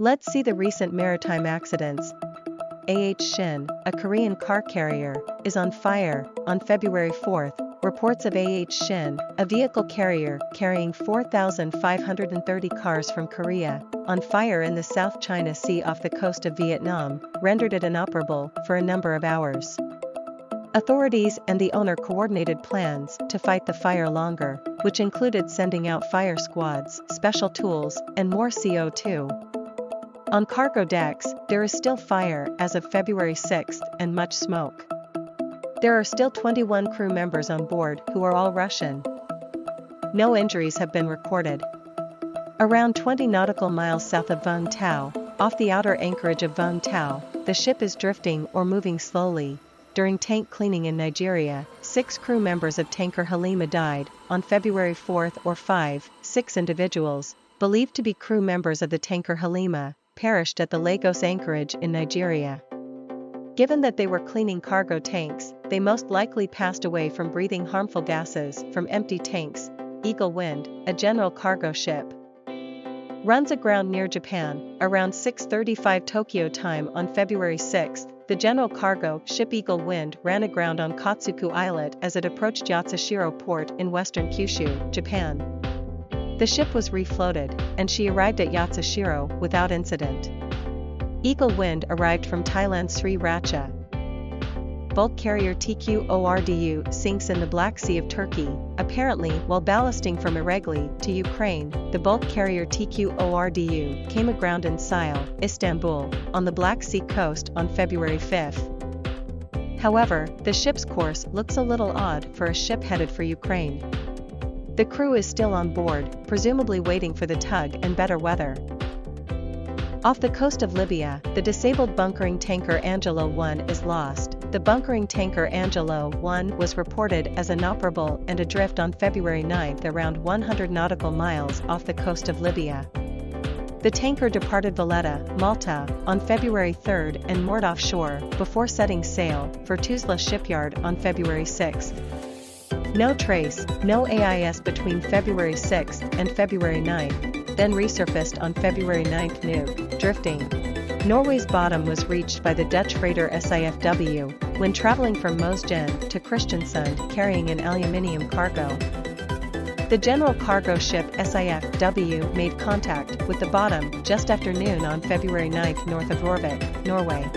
Let's see the recent maritime accidents. Shin, a Korean car carrier, is on fire. On February 4, reports of Shin, a vehicle carrier carrying 4,530 cars from Korea, on fire in the South China Sea off the coast of Vietnam, rendered it inoperable for a number of hours. Authorities and the owner coordinated plans to fight the fire longer, which included sending out fire squads, special tools, and more CO2. On cargo decks, there is still fire as of February 6 and much smoke. There are still 21 crew members on board who are all Russian. No injuries have been recorded. Around 20 nautical miles south of Vung Tau, off the outer anchorage of Vung Tau, the ship is drifting or moving slowly. During tank cleaning in Nigeria, 6 crew members of tanker Halima died. On February 4 or 5, 6 individuals, believed to be crew members of the tanker Halima, perished at the Lagos anchorage in Nigeria. Given that they were cleaning cargo tanks, they most likely passed away from breathing harmful gases from empty tanks. Eagle Wind, a general cargo ship, runs aground near Japan, around 6:35 Tokyo time on February 6. The general cargo ship Eagle Wind ran aground on Kotsuku Islet as it approached Yatsushiro port in western Kyushu, Japan. The ship was refloated, and she arrived at Yatsushiro without incident. Eagle Wind arrived from Thailand's Sri Racha. Bulk carrier TQORDU sinks in the Black Sea of Turkey, apparently while ballasting from Irakli to Ukraine. The bulk carrier TQORDU came aground in Sile, Istanbul, on the Black Sea coast on February 5. However, the ship's course looks a little odd for a ship headed for Ukraine. The crew is still on board, presumably waiting for the tug and better weather. Off the coast of Libya, the disabled bunkering tanker Angelo 1 is lost. The bunkering tanker Angelo 1 was reported as inoperable and adrift on February 9 around 100 nautical miles off the coast of Libya. The tanker departed Valletta, Malta, on February 3 and moored offshore before setting sail for Tuzla shipyard on February 6. No trace, no AIS between February 6 and February 9, then resurfaced on February 9 nuke, drifting. Norway's bottom was reached by the Dutch freighter SIFW, when traveling from Moesgen to Kristiansund carrying an aluminium cargo. The general cargo ship SIFW made contact with the bottom just after noon on February 9 north of Rorvik, Norway.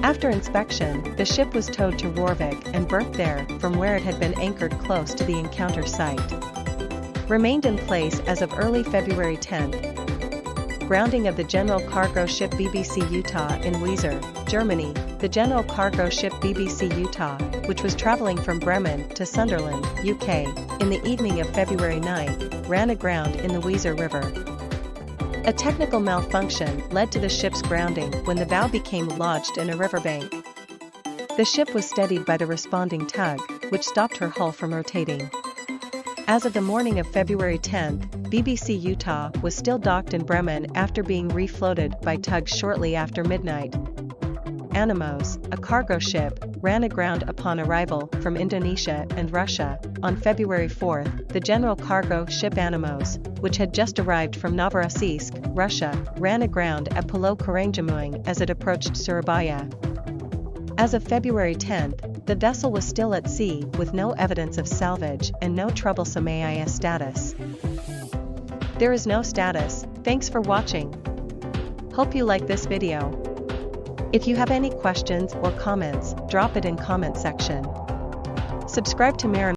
After inspection, the ship was towed to Rorvik and berthed there from where it had been anchored close to the encounter site. Remained in place as of early February 10. Grounding of the general cargo ship BBC Utah in Weser, Germany. The general cargo ship BBC Utah, which was traveling from Bremen to Sunderland, UK, in the evening of February 9, ran aground in the Weser River. A technical malfunction led to the ship's grounding when the bow became lodged in a riverbank. The ship was steadied by the responding tug, which stopped her hull from rotating. As of the morning of February 10, BBC Utah was still docked in Bremen after being refloated by tugs shortly after midnight. Animos, a cargo ship, ran aground upon arrival from Indonesia and Russia. On February 4, the general cargo ship Animos, which had just arrived from Novorossiysk, Russia, ran aground at Pulau Karangjamuang as it approached Surabaya. As of February 10, the vessel was still at sea with no evidence of salvage and no troublesome AIS status. There is no status. Thanks for watching. Hope you like this video. If you have any questions or comments, drop it in comment section. Subscribe to MarinAura.